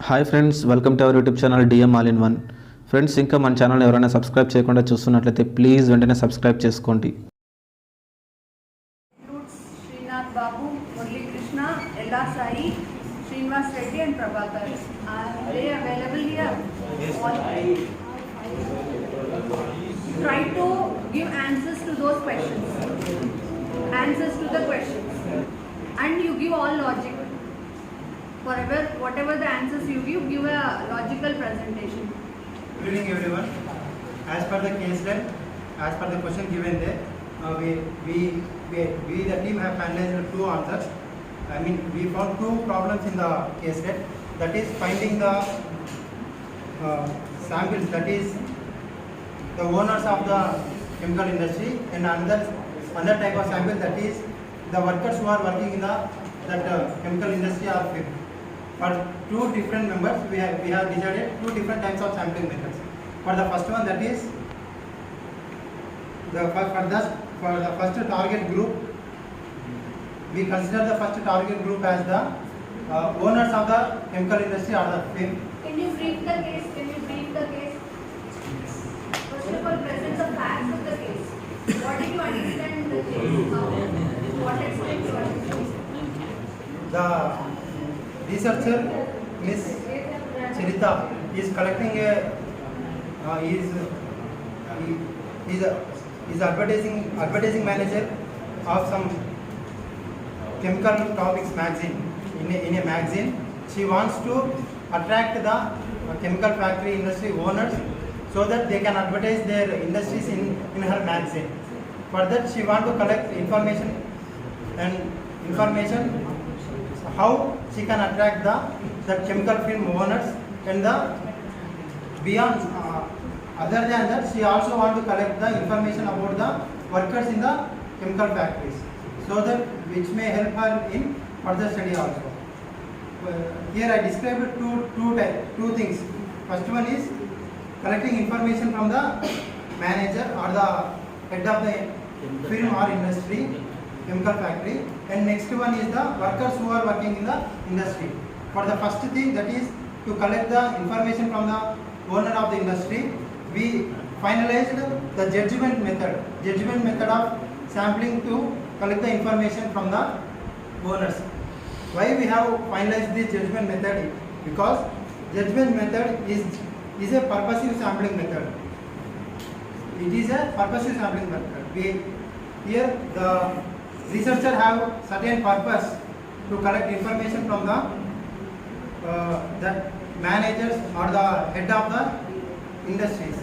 Hi friends, welcome to our YouTube channel DM all in one. Friends, ఇంకా మన channel ఎవరైనా subscribe చేయకుండా చూస్తున్నట్లయితే ప్లీజ్ వెంటనే సబ్స్క్రైబ్ చేసుకోండి. Srinath Babu, Murli Krishna, Ella Sai, Srinivas Reddy and Prabhakar. Are they available here? Try to give answers to those questions. Answers to the questions. And you give all logic. Whatever the answers you give a logical presentation. Good evening everyone. As per the case study, as per the question given there, we the team have finalized two answers. I mean, we found two problems in the case study. That is finding the samples, that is the owners of the chemical industry, and another type of sample, that is the workers who are working in that chemical industry are filled. For two different members, we have decided two different types of sampling methods. For the first one, that is for the first target group, we consider the first target group as the owners of the chemical industry or the firm. Can you brief the case? First of all, present the facts of the case. What did you understand in the case? What extent you understand? The researcher, Miss Charita, is collecting is advertising manager of some chemical topics magazine. In a magazine, she wants to attract the chemical factory industry owners so that they can advertise their industries in her magazine. For that, she wants to collect information how she can attract the chemical film owners, and the beyond other than that, she also want to collect the information about the workers in the chemical factories, so that which may help her in further study also. Here I described two things. First one is collecting information from the manager or the head of the firm or industry, chemical factory, and next one is the workers who are working in the industry. For the first thing, that is to collect the information from the owner of the industry, we finalized the judgment method of sampling to collect the information from the owners. Why we have finalized this judgment method? Because judgment method is a purposive sampling method. It is a purposive sampling method. Here the researcher have certain purpose to collect information from the managers or the head of the industries.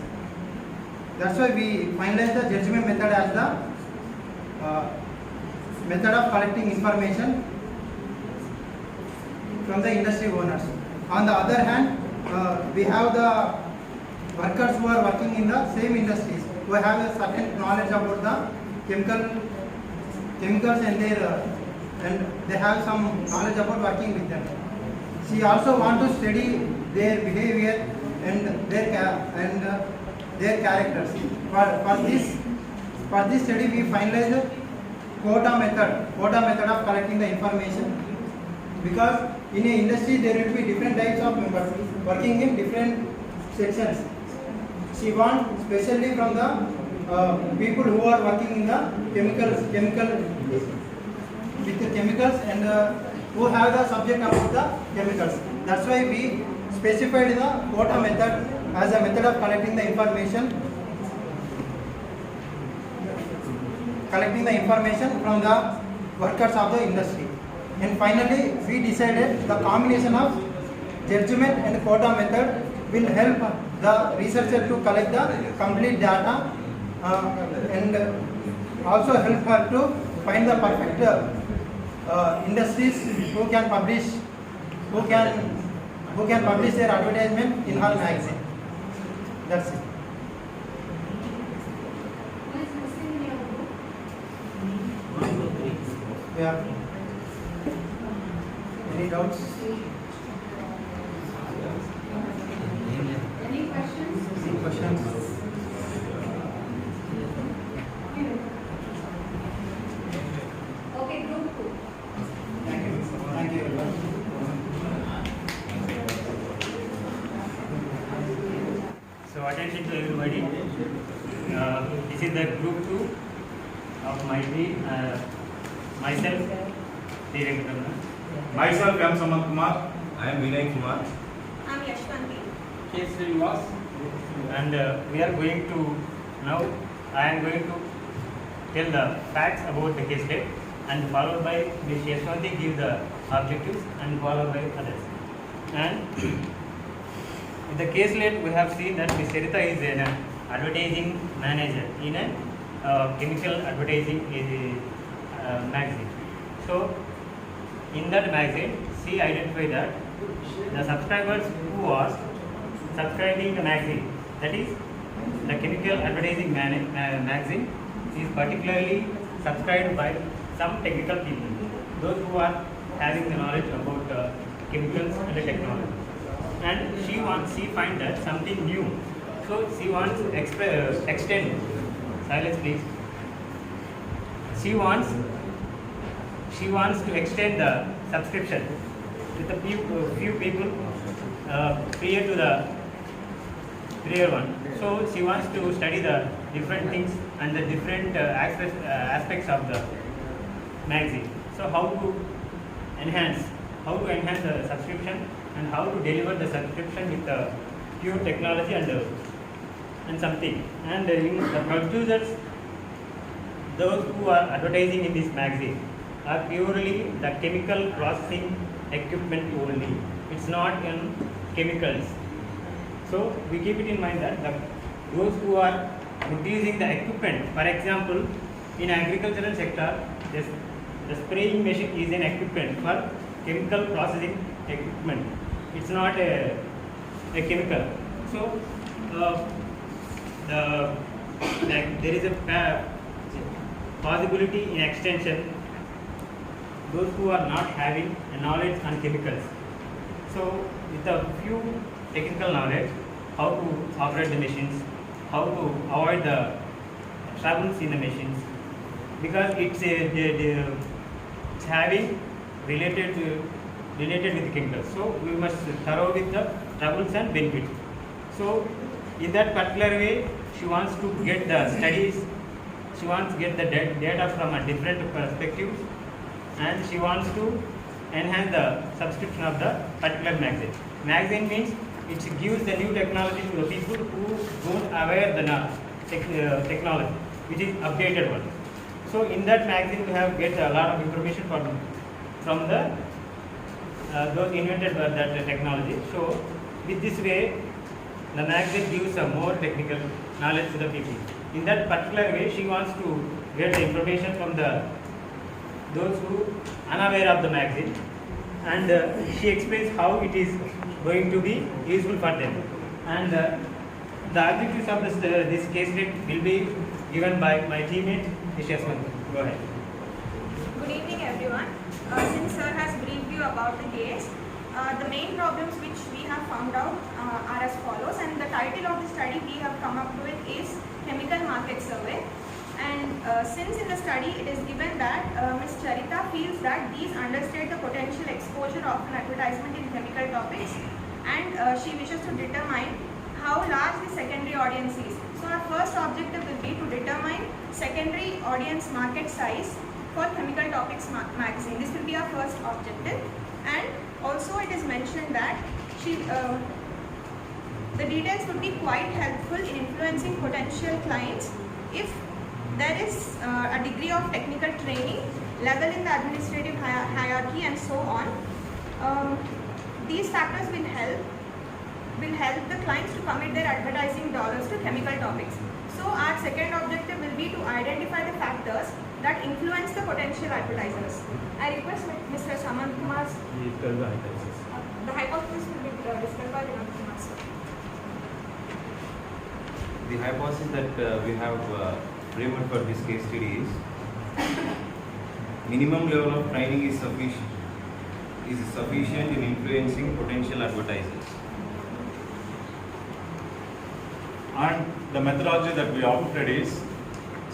That's why we finalize the judgment method as the method of collecting information from the industry owners. On the other hand, we have the workers who are working in the same industries, who have a certain knowledge about the chemicals and they have some knowledge about working with them. She also want to study their behavior and their characters. For this study, we finalized quota method of collecting the information, because in a industry there will be different types of members working in different sections. She wants specially from the people who are working in the chemicals and who have the subject about the chemicals. That's why we specified the quota method as a method of collecting the information from the workers of the industry. And finally, we decided the combination of judgment and quota method will help the researcher to collect the complete data and also help her to find the perfect industries who can publish their advertisement in her magazine. That's it. What is missing in your book? Yeah. Any doubts? Any questions? Any questions? Okay, group 2. Thank you. Thank you. attention to everybody. This is the group 2 of my team. Myself, Direktamna. Myself, I am Samant Kumar. I am Vinay Kumar. I'm Yashwanti. And we are going to now. I am going to tell the facts about the caselet, and followed by Ms. Yashwanti give the objectives, and followed by others. And in the caselet, we have seen that Ms. Sarita is an advertising manager in a chemical advertising magazine. So, in that magazine, she identified that the subscribers who are subscribing the magazine, that is the chemical advertising magazine, is particularly subscribed by some technical people, those who are having the knowledge about chemicals and the technology. And she finds that something new, so she wants to extend. Silence, please. She wants to extend the subscription with a few people prior to the prior one. So she wants to study the different things and the different aspects of the magazine. So how to enhance the subscription, and how to deliver the subscription with the pure technology and something. And in the producers, those who are advertising in this magazine are purely the chemical processing equipment only. It's not in chemicals. So we keep it in mind that those who are producing the equipment, for example, in agricultural sector, the spraying machine is an equipment for chemical processing equipment. It's not a chemical. So there is a possibility in extension, those who are not having a knowledge on chemicals. So with a few technical knowledge, how to operate the machines, how to avoid the troubles in the machines, because it's having related with chemicals. So we must thorough with the troubles and benefits. So in that particular way, she wants to get the studies, she wants to get the data from a different perspectives, and she wants to enhance the subscription of the particular magazine. Magazine means it gives the new technology to the people who don't aware the technology, which is updated one. So in that magazine we have get a lot of information from the those invented by that technology. So with this way, the magazine gives a more technical knowledge to the people. In that particular way, she wants to get the information from those who unaware of the magazine, and she explains how it is going to be useful for them. And the objectives of this case will be given by my teammate Yashwanti. Go ahead. Good evening, everyone. Since sir has briefed you about the case, the main problems which we have found out are as follows, and the title of the study we have come up with is Chemical Market Survey. And since in the study it is given that Ms. Charita feels that these understate the potential exposure of an advertisement in chemical topics, and she wishes to determine how large the secondary audience is. So our first objective will be to determine secondary audience market size for chemical topics magazine. This will be our first objective. And also it is mentioned that the details would be quite helpful in influencing potential clients if there is a degree of technical training, level in the administrative hierarchy, and so on. These factors will help the clients to commit their advertising dollars to chemical topics. So our second objective will be to identify the factors that influence the potential advertisers. I request Mr. Samant Kumar. The hypothesis will be discussed by Vinay Kumar, sir. The hypothesis that we have framed for this case study is minimum level of training is sufficient in influencing potential advertisers. And the methodology that we opted is,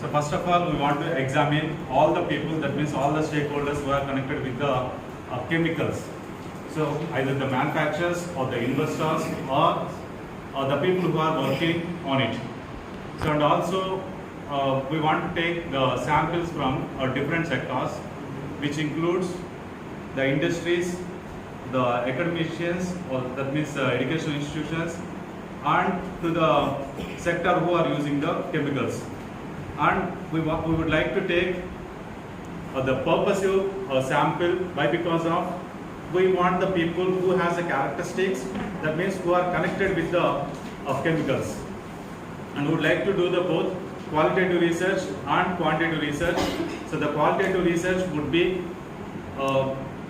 so first of all, we want to examine all the people, that means all the stakeholders who are connected with the chemicals. So either the manufacturers or the investors or the people who are working on it. So, and also we want to take the samples from different sectors, which includes the industries, the academicians, or that means educational institutions, and to the sector who are using the chemicals. And we would like to take the purposive sample by because of we want the people who has the characteristics, that means who are connected with the chemicals, and would like to do the both qualitative research and quantitative research. So the qualitative research would be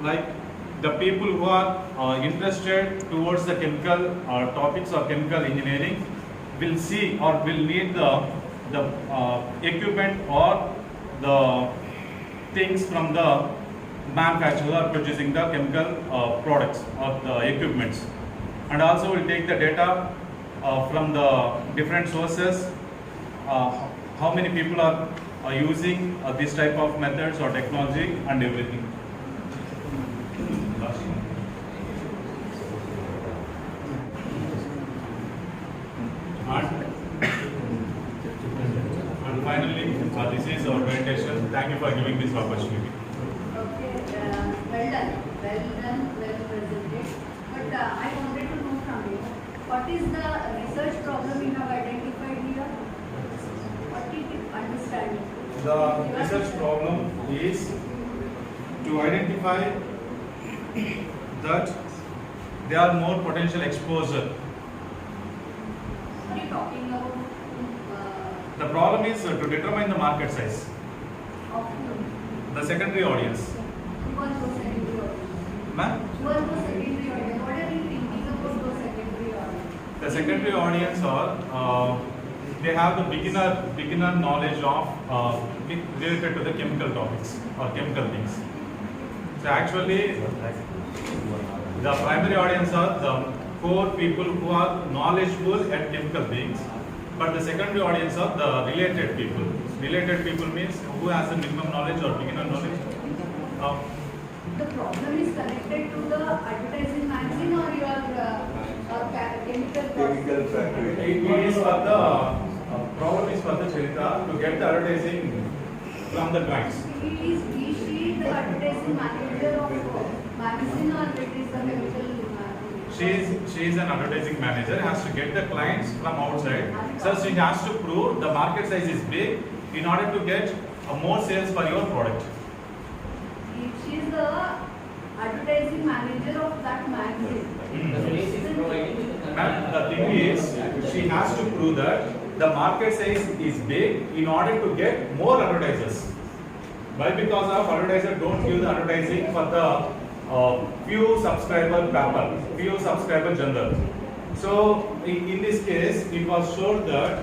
like the people who are interested towards the chemical topics or chemical engineering will see or will need the equipment or the things from the manufacturer producing the chemical products or the equipments. And also we'll take the data from the different sources, how many people are using this type of methods or technology and everything. And finally, this is our presentation. Thank you for giving this opportunity. Okay, well done, well presented. But I wanted to know from you, what is the research problem you have identified here? What did you understand? The research problem is to identify that there are more potential exposure. What are you talking about? The problem is to determine the market size, Of the secondary audience. who was those secondary audience? Ma'am, Who was those secondary audience? What are you thinking about those secondary audience? the secondary audience are they have the beginner knowledge of related to the chemical topics or chemical things. So actually, the primary audience are the core people who are knowledgeable at chemical things, but the secondary audience are the related people. Related people means who has the minimum knowledge or beginner knowledge. The problem is connected to the advertising magazine or your chemical factory. It is for the problem is for the Charita to get the advertising from the clients. Is she the advertising manager of magazine or it is the chemical manager? She is an advertising manager, has to get the clients from outside. So she has to prove the market size is big in order to get more sales for your product. She is the advertising manager of that magazine. Ma'am, the thing is, she has to prove that the market size is big in order to get more advertisers. Why? Because of advertiser don't give the advertising for the few subscriber paper, few subscriber journal. So in this case, it was shown that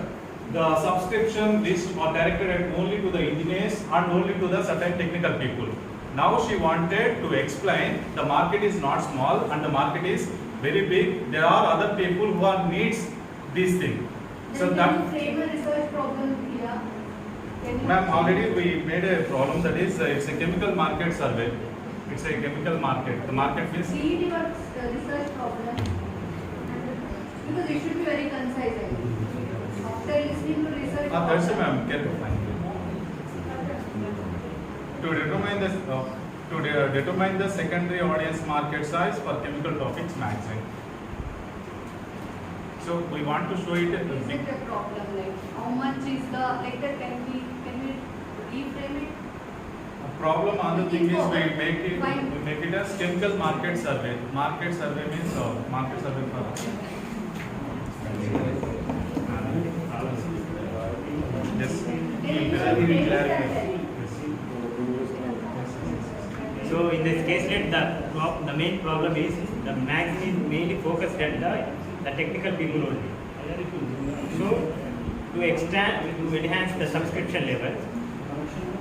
the subscription list are directed at only to the engineers and only to the certain technical people. Now she wanted to explain the market is not small and the market is very big. There are other people who are needs this thing. So Then that, can you frame a research problem here? Can you- ma'am, already we made a problem that is it's a chemical market survey. It's a chemical market. The market means Read your research problem because it should be very concise. I think. After listening to research that's it, problem, ma'am. To determine the secondary audience market size for chemical topics magazine. So we want to show it. is it a problem? Like how much is the like that? Can we reframe it? Problem on the thing is we make Fine. it as chemical market survey. Market survey means market survey for yes. So in this case, the main problem is the magazine is mainly focused at the technical people only. So to enhance the subscription level,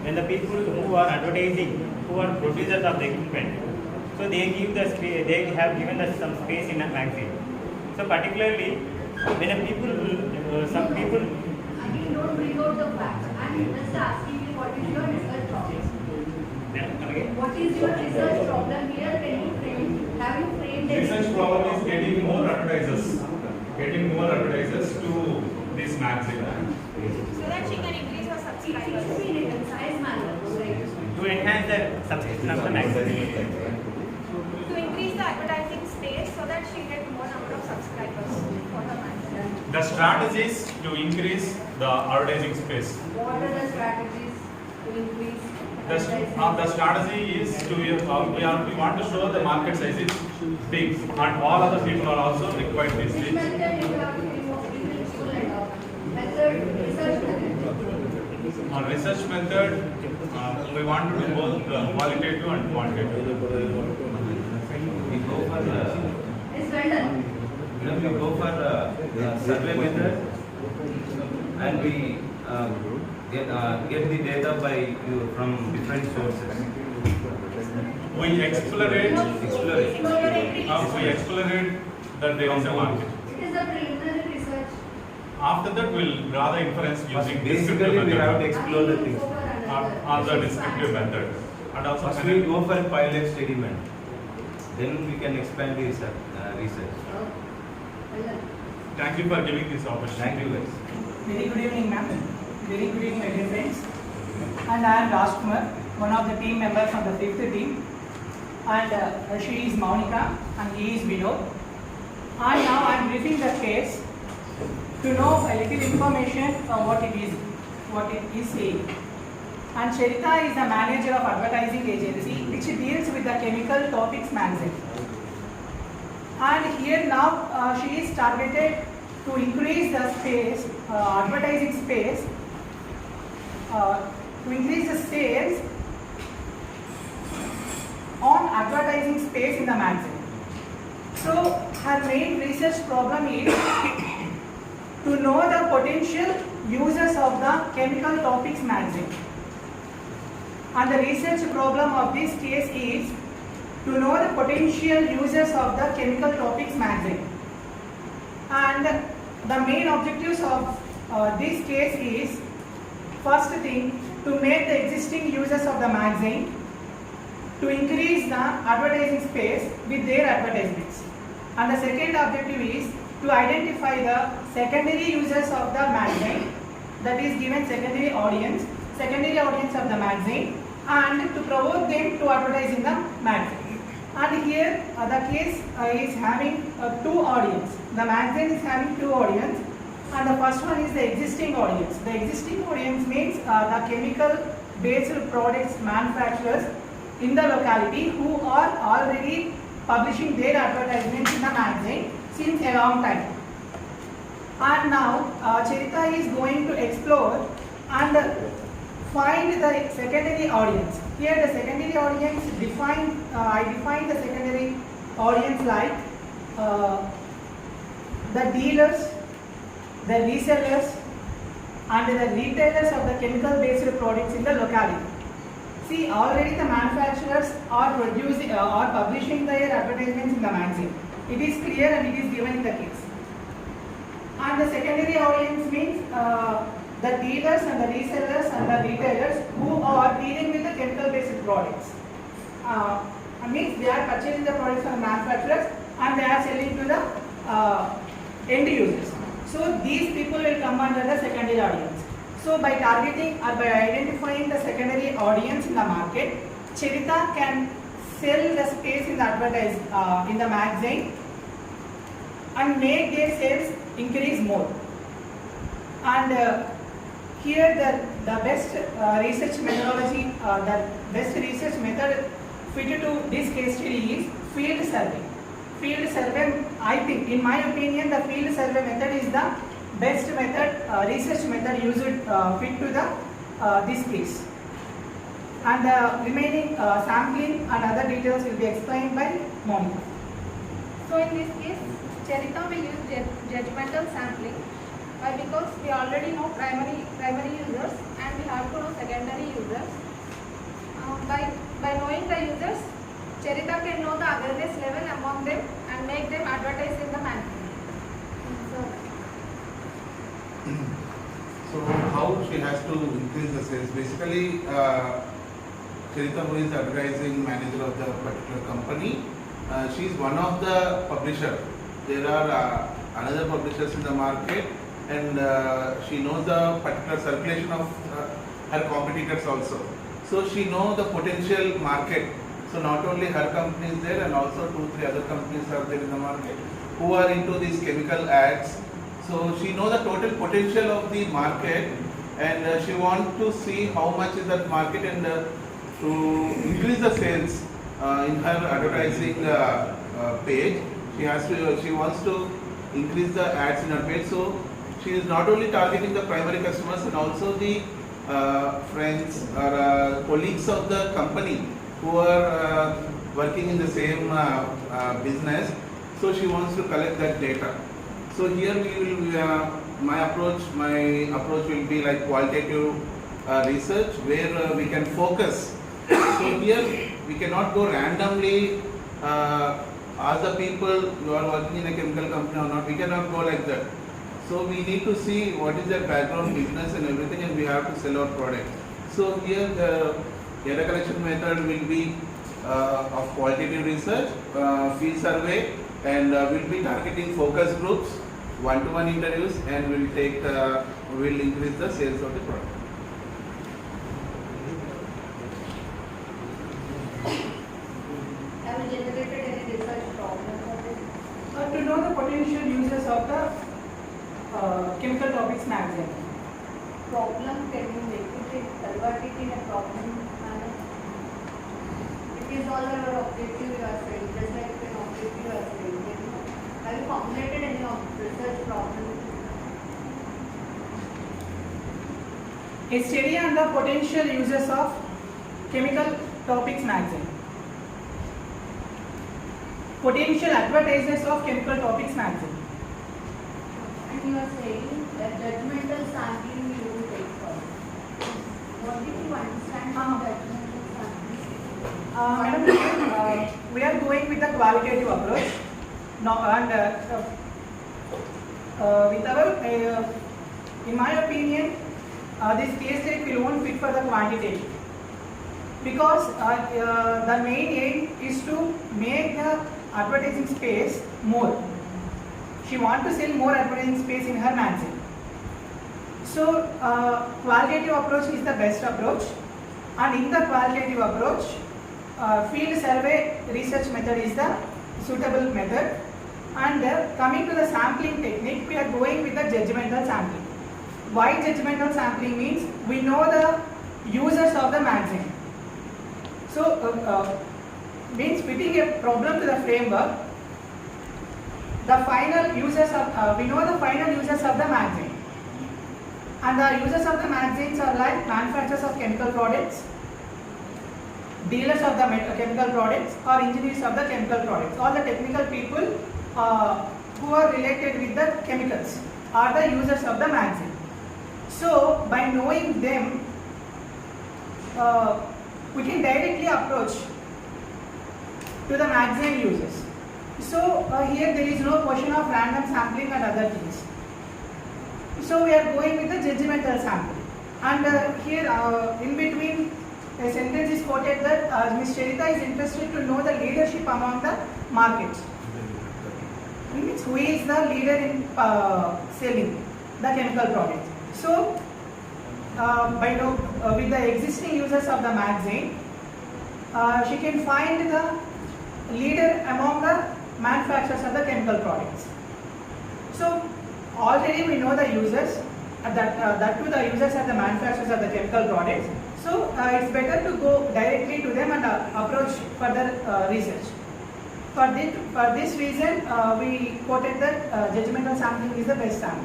when the people who are advertising, who are producers of the equipment, so they have given us some space in a magazine. So particularly when a people, some people. Again, don't bring out the facts. I'm just asking you what is your research problem? What is your research problem here? Can you frame? Have you framed it? Research problem is getting more advertisers. getting more advertisers to this magazine. So that she can increase her subscribers. In a concise manner, like. To enhance the subscription of the magazine. To increase the advertising space so that she get more number of subscribers for her magazine. The strategies to increase the advertising space. What are the strategies to increase The strategy is to we want to show the market size is big and all other people are also required this. Which method you have to be more useful and method, research method? On research method, we want to do both qualitative and quantitative. We go for It's well done. we go for survey method, and we get the data from different sources. We explorate Exploratory. that there is a market. It is a preliminary research. After that, we'll draw the inference using Basically, we have to method explore the things. or the descriptive method. And also First, we go for pilot study method. Then we can expand the research. Oh, well done. thank you for giving this opportunity. Thank you, guys. Very good evening, ma'am. Very good evening, my dear friends. And I am Rajkumar, one of the team members from the 5th team. And she is Maunika and he is Vinod. And now I am briefing the case to know a little information on what it is saying. And Charita is the manager of advertising agency which deals with the chemical topics magazine. And here now she is targeted to increase the space, advertising space, to increase the sales on advertising space in the magazine. So her main research problem is to know the potential users of the chemical topics magazine. And the research problem of this case is to know the potential users of the chemical topics magazine. And the main objectives of this case is, first thing, to make the existing users of the magazine to increase the advertising space with their advertisements. And the second objective is to identify the secondary users of the magazine, that is given secondary audience of the magazine, and to provoke them to advertise in the magazine. And here the case is having two audience. The magazine is having two audience, and the first one is the existing audience. The existing audience means the chemical based products manufacturers in the locality who are already publishing their advertisements in the magazine since a long time. And now Charita is going to explore and find the secondary audience. Here the secondary audience I define the secondary audience like the dealers, the resellers and the retailers of the chemical based products in the locality. See, already the manufacturers are publishing their advertisements in the magazine. It is clear and it is given in the case. And the secondary audience means the dealers and the resellers and the retailers who are dealing with the chemical based products. Means they are purchasing the products from the manufacturers and they are selling to the end users. So these people will come under the secondary audience. So by targeting or by identifying the secondary audience in the market, Charita can sell the space in the in the magazine and make their sales increase more. And here the best research methodology, the best research method fitted to this case study is field survey. Field survey, I think, in my opinion, the field survey method is the best method, research method used fit to the this case. And the remaining sampling and other details will be explained by Monica. So in this case, Charita will use judgmental sampling because we already know primary users and we have to know secondary users. By knowing the users, Charita can know the awareness level among them and make them advertise in the magazine. So how she has to increase the sales? Basically, Charita, who is the advertising manager of the particular company, she is one of the publisher there are another publishers in the market, and she knows the particular circulation of her competitors also. So she knows the potential market. So not only her company is there, and also 2-3 other companies are there in the market who are into these chemical ads. So she knows the total potential of the market, and she wants to see how much is that market, and to increase the sales in her advertising page. She wants to increase the ads in her page. So she is not only targeting the primary customers, and also the friends or colleagues of the company who are working in the same business. So she wants to collect that data. So here we will, my approach will be like qualitative research, where we can focus. So here we cannot go randomly ask the people who are working in a chemical company or not. We cannot go like that. So we need to see what is their background, business and everything, and we have to sell our product. So here the data collection method will be of qualitative research, field survey, and we'll be targeting focus groups, one-to-one interviews, and we'll increase the sales of the product. Have you generated any research problem for this? To know the potential users of the Chemical Topics magazine. Problem, can you make it, convert it in a problem manner? It is all your objective you are saying, just like an objective you are saying. Have you formulated any research problem? A study on the potential users of Chemical Topics magazine. Potential advertisers of Chemical Topics magazine. And you are saying that judgmental sampling you will take first. What did you understand from judgmental sampling? Madam, we are going with the qualitative approach. Now, and with our, in my opinion, this case study will won't fit for the quantitative, because the main aim is to make the advertising space more. She wants to sell more advertising space in her magazine. So qualitative approach is the best approach, and in the qualitative approach, field survey research method is the suitable method. And coming to the sampling technique, we are going with the judgmental sampling. Why judgmental sampling means? We know the users of the magazine. So means fitting a problem to the framework. The final users of we know the final users of the magazine, and the users of the magazines are like manufacturers of chemical products, dealers of the chemical products, or engineers of the chemical products. All the technical people who are related with the chemicals are the users of the magazine. So by knowing them, we can directly approach to the magazine users. So here there is no question of random sampling and other things. So we are going with the judgmental sampling. And here in between a sentence is quoted that Ms. Charita is interested to know the leadership among the markets. It means who is the leader in selling the chemical products. So with the existing users of the magazine, she can find the leader among the manufacturers of the chemical products. So already we know the users, that too the users are the manufacturers of the chemical products. So it's better to go directly to them and approach further research. For this reason, we quoted that judgmental sampling is the best sample.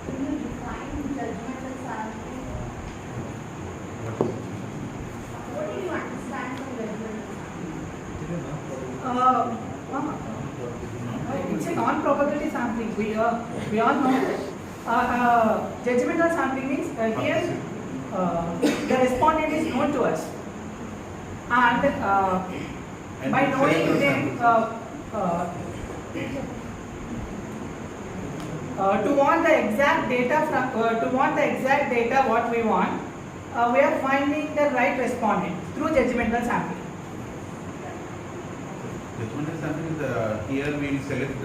Can you define judgmental sampling? What do you understand from judgmental sampling? It's a non-probability sampling. We all know that. Judgmental sampling means here the respondent is known to us, and by knowing them, to want the exact data what we want, we are finding the right respondent through judgmental sampling. Judgmental sampling is here we will select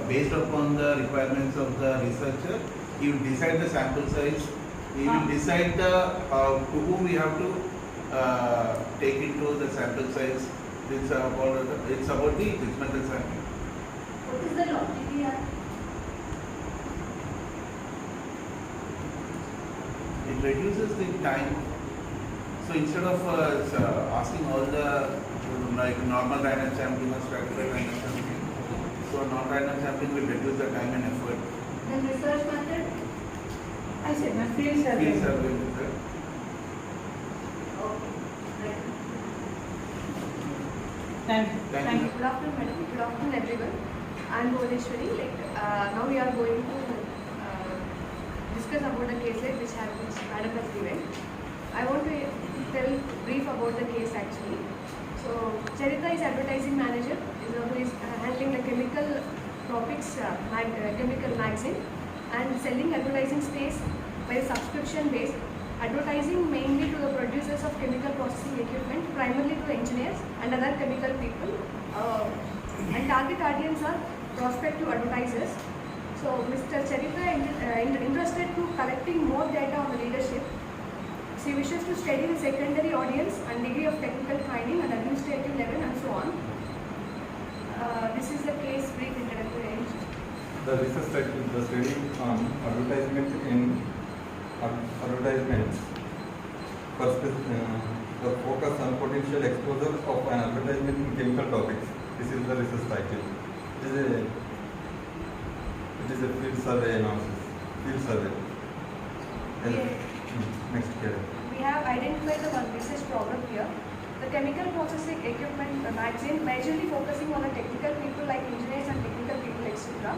based upon the requirements of the researcher. He will decide the sample size. He will decide the to whom we have to take into the sample size. It's about the judgmental sampling. What is the logic here? It reduces the time. So instead of asking all the like normal random sampling or stratified random sampling, so non-random sampling will reduce the time and effort. Then research method? I said, my field survey. Field survey method. Okay. Right. Thank you. Thank you. Good afternoon, madam. Good afternoon, everyone. I am Bhuvneshwari. Now we are going to discuss about the case which Madam has given. I want to tell brief about the case actually. So Charita is advertising manager. Who is handling the chemical topics, chemical magazine, and selling advertising space by subscription based. Advertising mainly to the producers of chemical processing equipment, primarily to engineers and other chemical people. And target audience are prospective advertisers. So Mr. Charita is interested to collecting more data on the leadership. She wishes to study the secondary audience and degree of technical training and administrative level and so on. This is the case brief introductory. The research study on advertisement in advertisements for the focus on potential exposure of an advertisement in chemical topics. This is the research title. It is a field survey analysis. Field survey. Next year. We have identified the one research problem here. The chemical processing equipment magazine majorly focusing on the technical people like engineers and technical people, etc.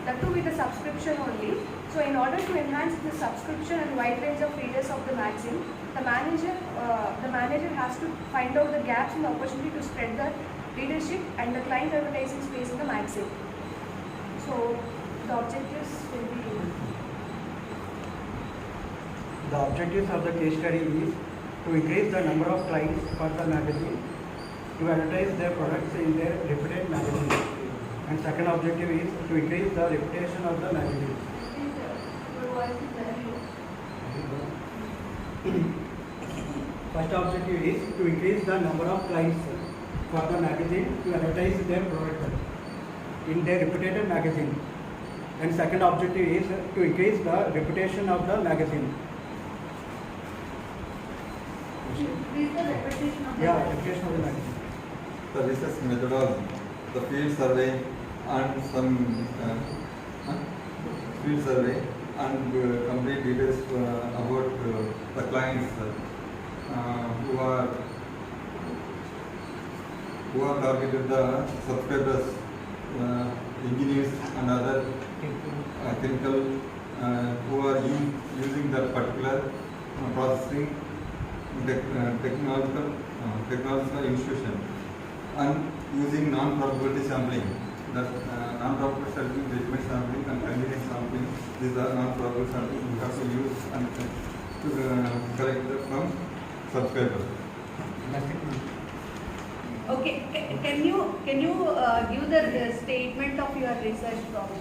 That too with the subscription only. So in order to enhance the subscription and wide range of readers of the magazine, the manager has to find out the gaps in the opportunity to spread the readership and the client advertising space in the magazine. So the objectives will be. The objectives of the case study is to increase the number of clients for the magazine, to advertise their products in their reputed magazine. And second objective is to increase the reputation of the magazine. First objective is to increase the number of clients for the magazine to advertise their product in their reputed magazine. And second objective is to increase the reputation of the magazine. Increase the reputation of the Reputation of the magazine. The research methodology, the field survey and some field survey and complete details about the clients who are targeted the subscribers, engineers and other chemical who are using that particular processing technological institution and using non-probability sampling. That non-probability sampling, judgment sampling and convenience sampling. These are non-probability sampling we have to use and to collect from subscribers. Okay, can you give the statement of your research problem?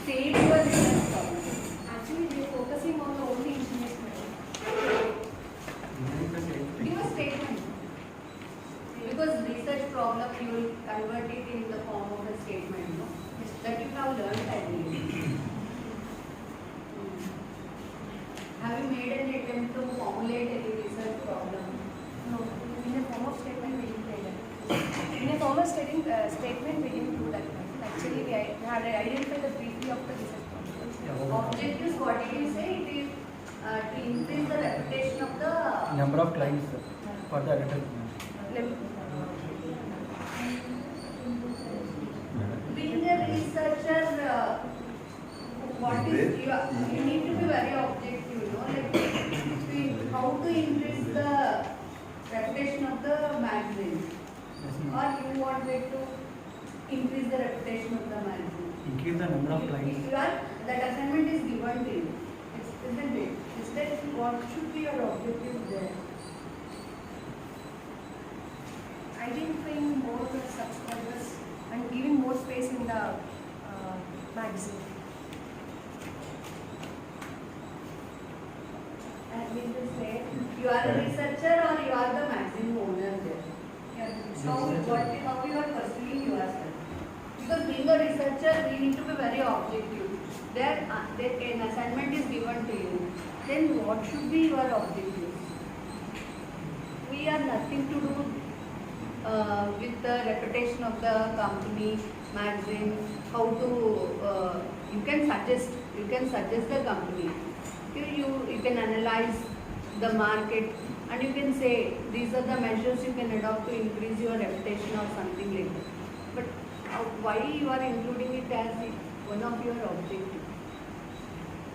State your research problem. Actually, we are focusing on the only engineers method. Give a statement. Because research problem you will convert it in the form of a statement, no? That you have learned earlier. Have you made an attempt to formulate any research problem? No, in a form of statement we didn't say that. In a form of statement we didn't do that. Actually, we had identified the briefly of the research problem. Objectives, what did you say? It is to increase the reputation of the Number of clients for the advertisement. Being a researcher, what is you need to be very objective, you know, like how to increase the reputation of the magazine, or you want it to increase the reputation of the magazine. Increase the number of clients. That assignment is given to you, isn't it? Is that what should be your objective there? identifying more subscribers and giving more space in the magazine. And we will say, you are a researcher or you are the magazine owner there. How you are pursuing yourself? Because being a researcher, we need to be very objective. There, an assignment is given to you. Then what should be your objectives? We are nothing to do with the reputation of the company, magazine, how to, you can suggest the company. You can analyze the market and you can say these are the measures you can adopt to increase your reputation or something like that. But why you are including it as one of your objectives?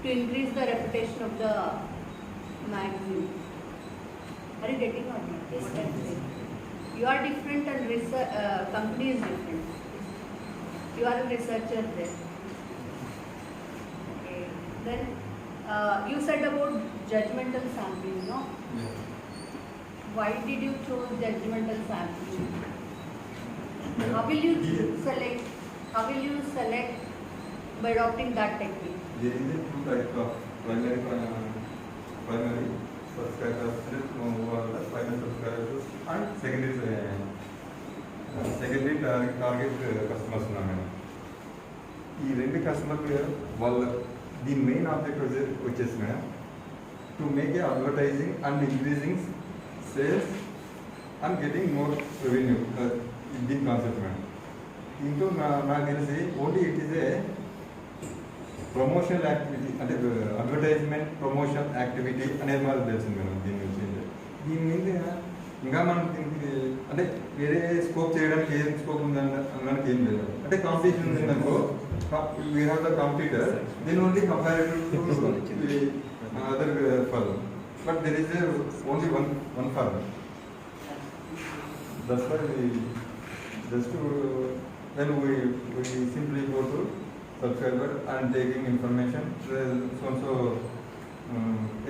To increase the reputation of the magazine. Are you getting or not? Yes, that's it. You are different and company is different. You are a researcher there. Okay. Then you said about judgmental sampling, no? Yes. Why did you choose judgmental sampling? How will you select? How will you select by adopting that technique? There is a two types of primary subscribers who are the primary subscribers and secondary target customers ఉన్నాం madam. ఈ రెండు కస్టమర్లు వాళ్ళ దీని main object వచ్చేసి madam to make a advertising and increasing sales and getting more revenue దీని concept madam. దీంట్లో నాకు తెలిసి only it is a promotional activity అంటే అడ్వర్టైజ్మెంట్ ప్రమోషన్ యాక్టివిటీ అనేది మనకు తెలిసింది మేడం. దీని మీద ఇంకా మనం దీనికి అంటే వేరే స్కోప్ చేయడానికి ఏం స్కోప్ ఉందనడానికి ఏం లేదు. అంటే కాంపిటీషన్ ఉందనుకో we have the competitor then only comparative to other firm but there is only one firm. That's why just when we simply go to subscriber and taking information so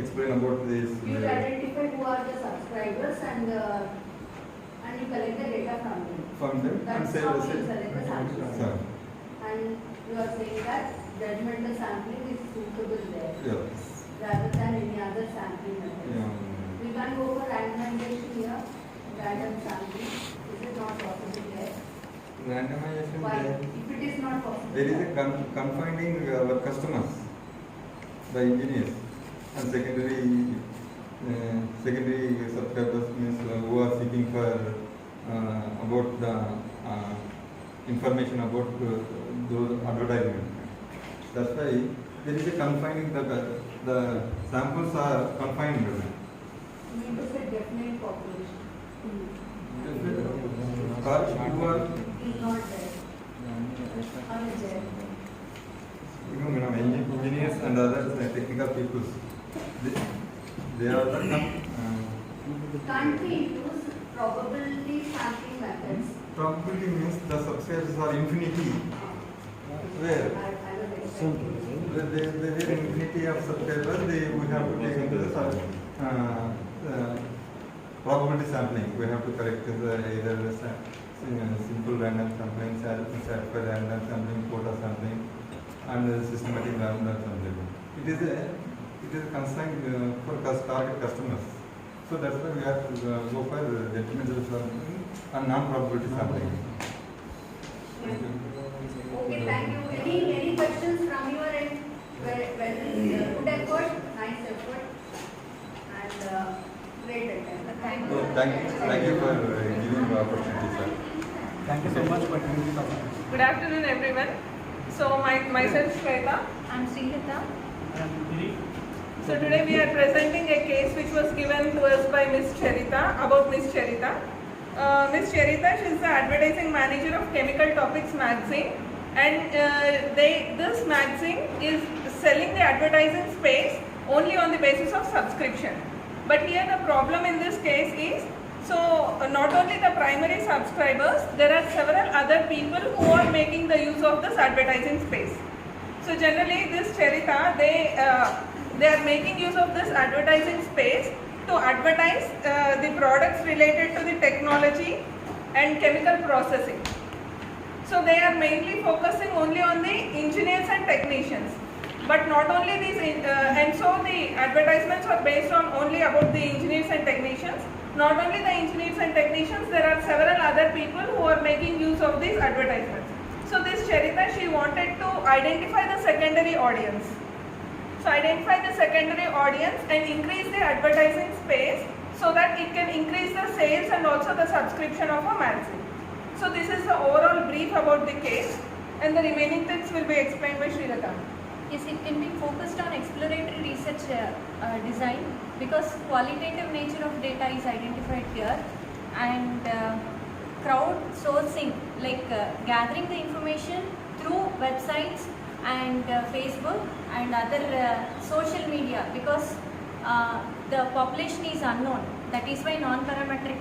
explain about this. You identify who are the subscribers and you collect the data from them. And That's say how you select the samples. Sir. And you are saying that judgmental sampling is suitable there Yes. rather than any other sampling method. Yeah. We can go for randomization here, random sampling. Is it not possible there? Randomization. Why? If it is not possible. There is a confining our customers, the engineers, and secondary subscribers means who are seeking for about the information about those advertisements. That's why there is a confining the samples are confined. You need to say definite population. Who are Is not there. Or is there? engineers and other technical people, they are the Can't we use probability sampling methods? probability means the subscribers are infinity. Where I will explain. there is infinity of subscribers, we have to take into the probability sampling. We have to correct either simple random sampling, stratified random sampling, quota sampling, and systematic random sampling. It is a constraint for target customers. So that's why we have to go for detrimental sampling and non-probability sampling. Okay, thank you. Any questions from your end? Good effort, nice effort, and great attempt. Thank you for giving the opportunity, sir. Thank you so much for giving this opportunity. Good afternoon, everyone. So myself Shweta. I'm Srilata. So today we are presenting a case which was given to us by Miss Charita, about Miss Charita. Miss Charita, she is the advertising manager of Chemical Topics magazine, and this magazine is selling the advertising space only on the basis of subscription. But here the problem in this case is, so not only the primary subscribers, there are several other people who are making the use of this advertising space. So generally this Charita, they are making use of this advertising space to advertise the products related to the technology and chemical processing. So they are mainly focusing only on the engineers and technicians. But not only these, and so the advertisements are based on only about the engineers and technicians. Not only the engineers and technicians, there are several other people who are making use of these advertisements. So this Charita, she wanted to identify the secondary audience. So identify the secondary audience and increase the advertising space so that it can increase the sales and also the subscription of a magazine. So this is the overall brief about the case, and the remaining things will be explained by Srilata. Yes, it can be focused on exploratory research design because qualitative nature of data is identified here, and crowdsourcing, like gathering the information through websites and Facebook and other social media, because the population is unknown. That is why non-parametric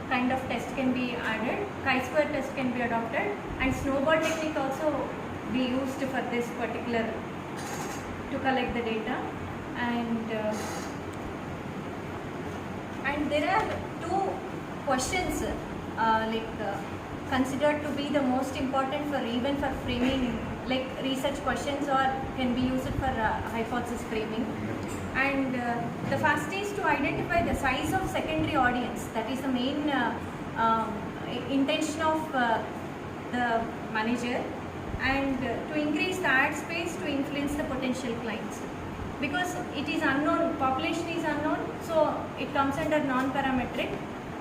kind of test can be added, chi-square test can be adopted, and snowball technique also be used for this particular to collect the data. And there are two questions considered to be the most important for even for framing, like research questions, or can be used for hypothesis framing. And the first is to identify the size of secondary audience. That is the main intention of the manager, and to increase the ad space to influence the potential clients, because it is unknown, population is unknown, so it comes under non-parametric.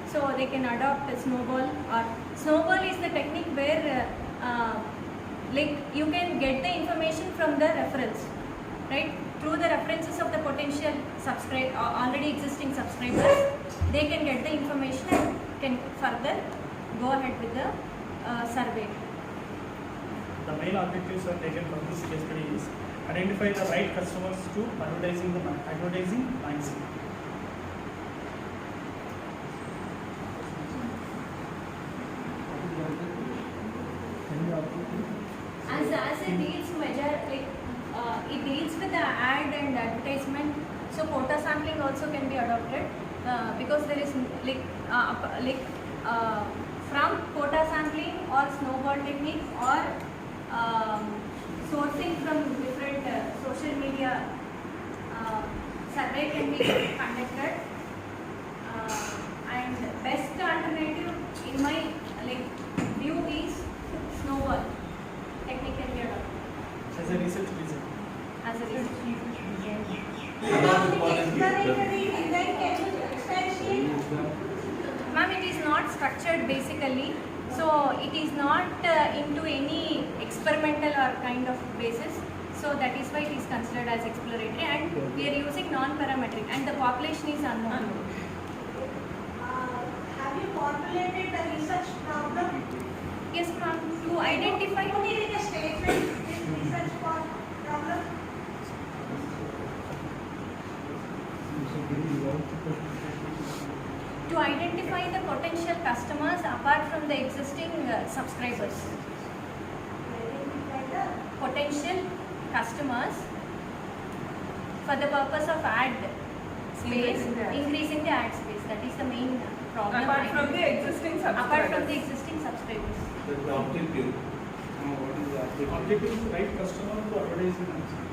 So they can adopt a snowball, or snowball is the technique where like you can get the information from the reference, right? Through the references of the potential already existing subscribers, they can get the information and can further go ahead with the survey. The main objectives are taken from this case study is identify the right customers to advertising magazine. As it deals it deals with the ad and advertisement, so quota sampling also can be adopted because there is from quota sampling or snowball technique or sourcing from different social media survey can be conducted, and best alternative in my view is snowball technique can be adopted As a research reason. as a research. Ma'am, it is not structured basically, so it is not into any experimental or kind of basis, so that is why it is considered as exploratory, and we are using non-parametric, and the population is unknown. Have you formulated the research problem? Yes ma'am, to identify Putting a statement in research problem. to identify the potential customers apart from the existing subscribers. Potential customers for the purpose of ad space, increasing the ad space. That is the main problem. Apart from the existing subscribers. Apart from the existing subscribers. The objective. What is the objective? Objective is right customer to advertising magazine.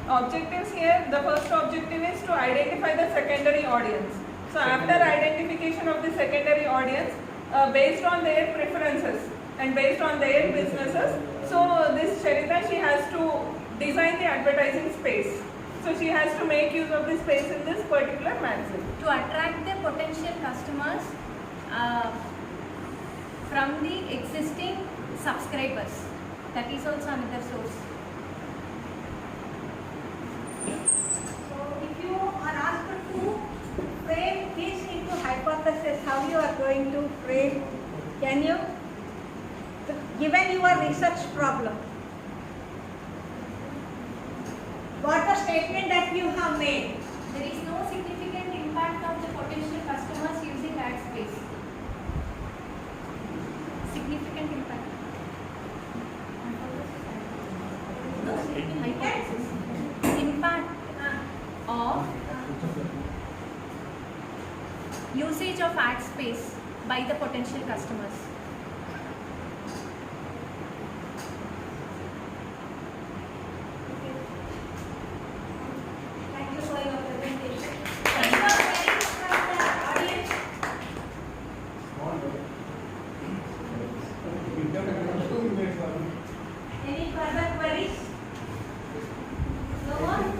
Objectives here, the first objective is to identify the secondary audience. So after identification of the secondary audience, based on their preferences and based on their businesses, so this Charita, she has to design the advertising space. So she has to make use of the space in this particular magazine. To attract the potential customers from the existing subscribers. That is also another source. So if you are asked to frame this into hypothesis, how you are going to frame? Can you, given your research problem, what the statement that you have made? There is no significant impact of the potential customers using ad space. Significant impact. Hypothesis. Impact of usage of ad space. by the potential customers. Thank you for your presentation. Any more queries from the audience? Any further queries? No more?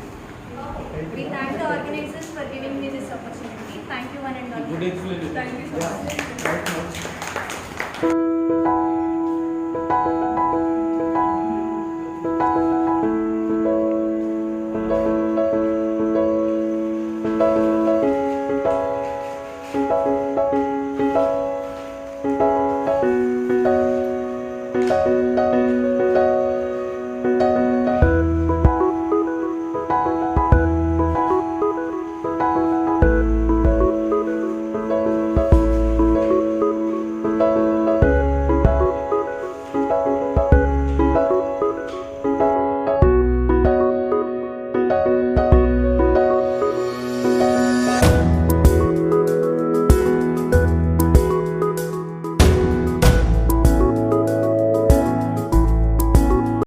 Okay. We thank the organizers for giving me this opportunity. Thank you one and all. Good explanation. Thank you so much.